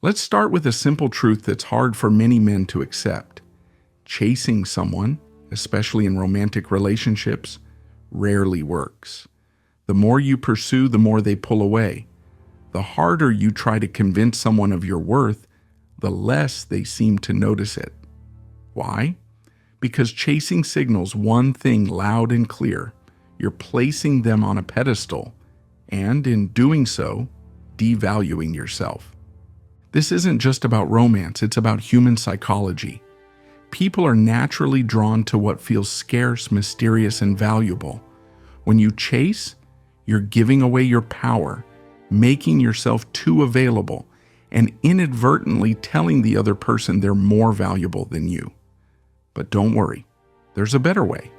Let's start with a simple truth that's hard for many men to accept. Chasing someone, especially in romantic relationships, rarely works. The more you pursue, the more they pull away. The harder you try to convince someone of your worth, the less they seem to notice it. Why? Because chasing signals one thing loud and clear: you're placing them on a pedestal, and in doing so, devaluing yourself. This isn't just about romance, it's about human psychology. People are naturally drawn to what feels scarce, mysterious, and valuable. When you chase, you're giving away your power, making yourself too available, and inadvertently telling the other person they're more valuable than you. But don't worry, there's a better way.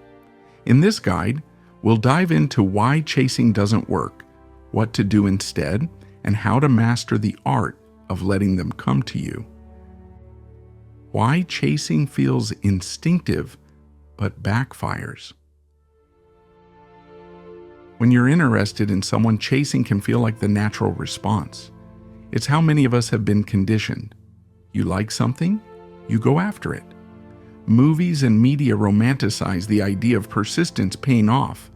In this guide, we'll dive into why chasing doesn't work, what to do instead, and how to master the art of letting them come to you. Why chasing feels instinctive but backfires. When you're interested in someone, chasing can feel like the natural response. It's how many of us have been conditioned. You like something, you go after it. Movies and media romanticize the idea of persistence paying off,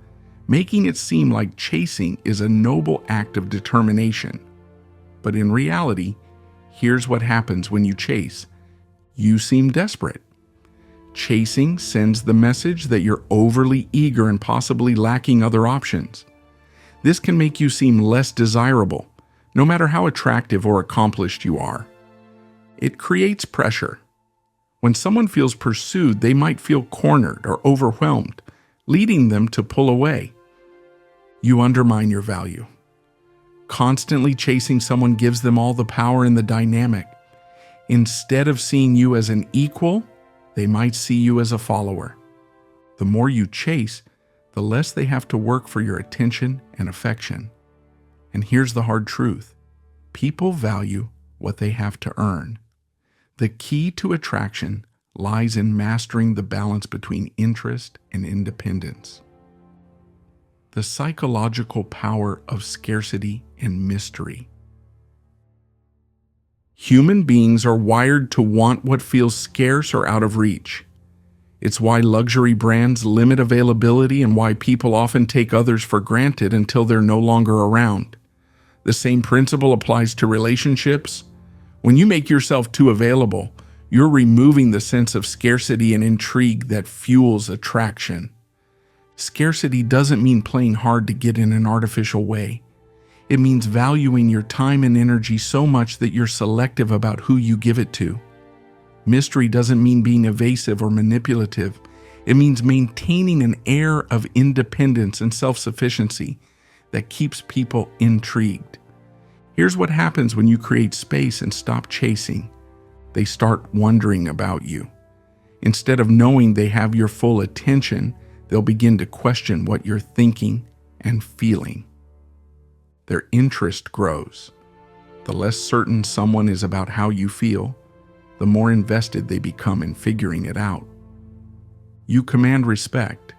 making it seem like chasing is a noble act of determination. But in reality, here's what happens when you chase. You seem desperate. Chasing sends the message that you're overly eager and possibly lacking other options. This can make you seem less desirable, no matter how attractive or accomplished you are. It creates pressure. When someone feels pursued, they might feel cornered or overwhelmed, leading them to pull away. You undermine your value. Constantly chasing someone gives them all the power in the dynamic. Instead of seeing you as an equal, they might see you as a follower. The more you chase, the less they have to work for your attention and affection. And here's the hard truth: people value what they have to earn. The key to attraction lies in mastering the balance between interest and independence. The psychological power of scarcity and mystery. Human beings are wired to want what feels scarce or out of reach. It's why luxury brands limit availability and why people often take others for granted until they're no longer around. The same principle applies to relationships. When you make yourself too available, you're removing the sense of scarcity and intrigue that fuels attraction. Scarcity doesn't mean playing hard to get in an artificial way. It means valuing your time and energy so much that you're selective about who you give it to. Mystery doesn't mean being evasive or manipulative. It means maintaining an air of independence and self-sufficiency that keeps people intrigued. Here's what happens when you create space and stop chasing. They start wondering about you. Instead of knowing they have your full attention, they'll begin to question what you're thinking and feeling. Their interest grows. The less certain someone is about how you feel, the more invested they become in figuring it out. You command respect.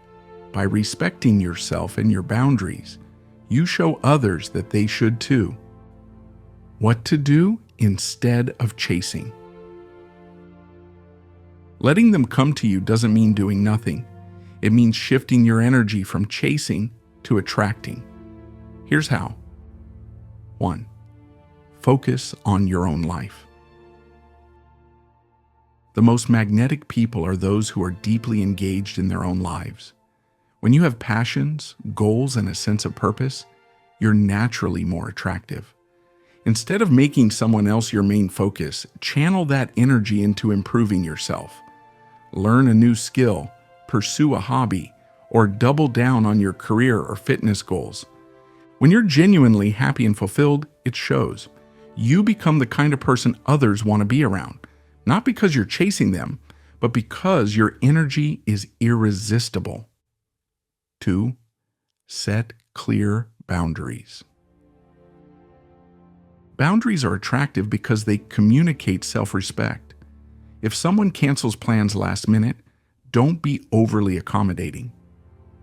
By respecting yourself and your boundaries, you show others that they should too. What to do instead of chasing. Letting them come to you doesn't mean doing nothing. It means shifting your energy from chasing to attracting. Here's how. 1. Focus on your own life. The most magnetic people are those who are deeply engaged in their own lives. When you have passions, goals, and a sense of purpose, you're naturally more attractive. Instead of making someone else your main focus, channel that energy into improving yourself. Learn a new skill, pursue a hobby, or double down on your career or fitness goals. When you're genuinely happy and fulfilled, it shows. You become the kind of person others want to be around, not because you're chasing them, but because your energy is irresistible. 2. Set clear boundaries. Boundaries are attractive because they communicate self-respect. If someone cancels plans last minute, don't be overly accommodating.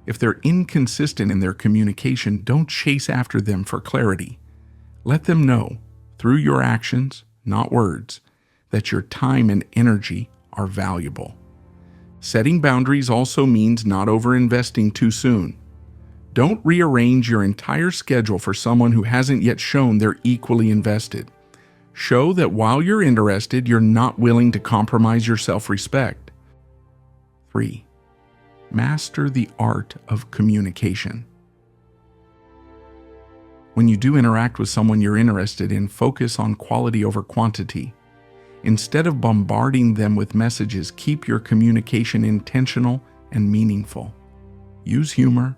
If they're inconsistent in their communication, don't chase after them for clarity. Let them know, through your actions, not words, that your time and energy are valuable. Setting boundaries also means not over-investing too soon. Don't rearrange your entire schedule for someone who hasn't yet shown they're equally invested. Show that while you're interested, you're not willing to compromise your self-respect. 3. Master the art of communication. When you do interact with someone you're interested in, focus on quality over quantity. Instead of bombarding them with messages, keep your communication intentional and meaningful. Use humor,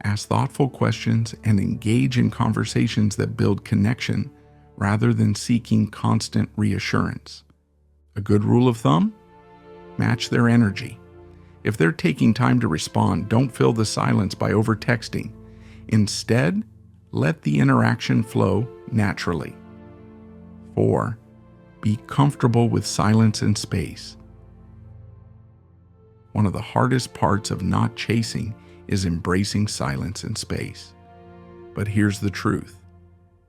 ask thoughtful questions, and engage in conversations that build connection rather than seeking constant reassurance. A good rule of thumb? Match their energy. If they're taking time to respond, don't fill the silence by over-texting. Instead, let the interaction flow naturally. 4. Be comfortable with silence and space. One of the hardest parts of not chasing is embracing silence and space. But here's the truth.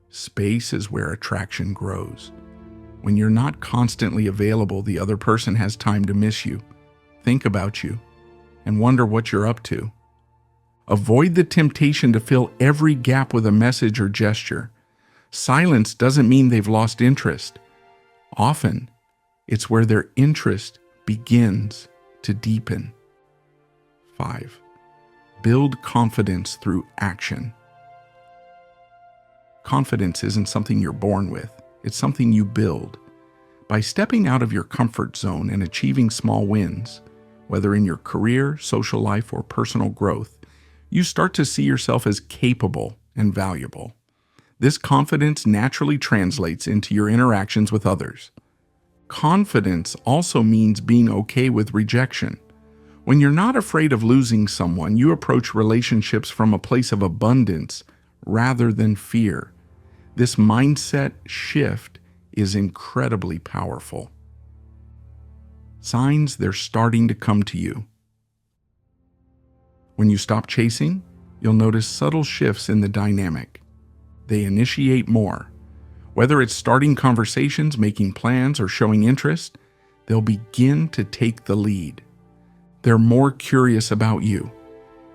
Space is where attraction grows. When you're not constantly available, the other person has time to miss you, think about you, and wonder what you're up to. Avoid the temptation to fill every gap with a message or gesture. Silence doesn't mean they've lost interest. Often, it's where their interest begins to deepen. 5. Build confidence through action. Confidence isn't something you're born with, it's something you build. By stepping out of your comfort zone and achieving small wins, whether in your career, social life, or personal growth, you start to see yourself as capable and valuable. This confidence naturally translates into your interactions with others. Confidence also means being okay with rejection. When you're not afraid of losing someone, you approach relationships from a place of abundance rather than fear. This mindset shift is incredibly powerful. Signs they're starting to come to you. When you stop chasing, you'll notice subtle shifts in the dynamic. They initiate more. Whether it's starting conversations, making plans, or showing interest, they'll begin to take the lead. They're more curious about you.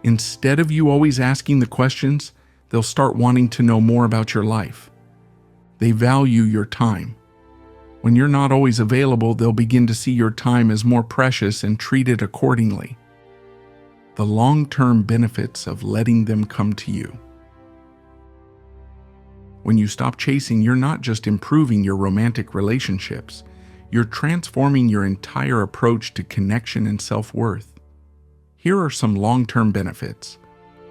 Instead of you always asking the questions, they'll start wanting to know more about your life. They value your time. When you're not always available, they'll begin to see your time as more precious and treat it accordingly. The long-term benefits of letting them come to you. When you stop chasing, you're not just improving your romantic relationships, you're transforming your entire approach to connection and self-worth. Here are some long-term benefits.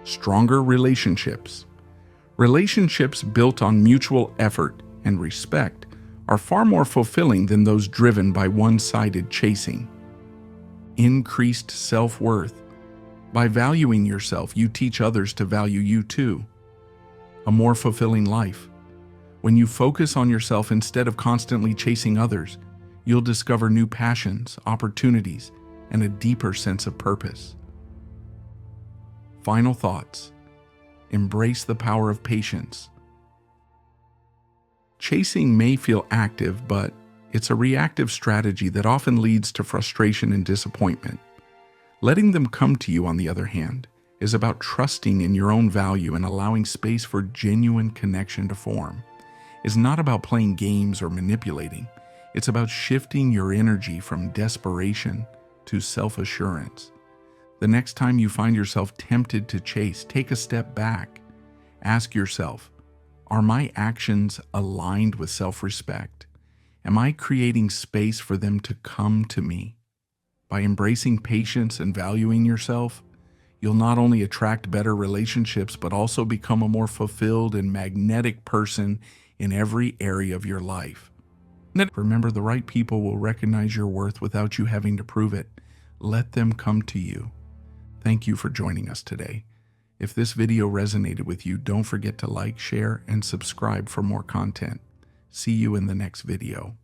Stronger relationships. Relationships built on mutual effort and respect are far more fulfilling than those driven by one-sided chasing. Increased self-worth. By valuing yourself, you teach others to value you too. A more fulfilling life. When you focus on yourself instead of constantly chasing others, you'll discover new passions, opportunities, and a deeper sense of purpose. Final thoughts. Embrace the power of patience. Chasing may feel active, but it's a reactive strategy that often leads to frustration and disappointment. Letting them come to you, on the other hand, is about trusting in your own value and allowing space for genuine connection to form. It's not about playing games or manipulating. It's about shifting your energy from desperation to self-assurance. The next time you find yourself tempted to chase, take a step back. Ask yourself, are my actions aligned with self-respect? Am I creating space for them to come to me? By embracing patience and valuing yourself, you'll not only attract better relationships, but also become a more fulfilled and magnetic person in every area of your life. Remember, the right people will recognize your worth without you having to prove it. Let them come to you. Thank you for joining us today. If this video resonated with you, don't forget to like, share, and subscribe for more content. See you in the next video.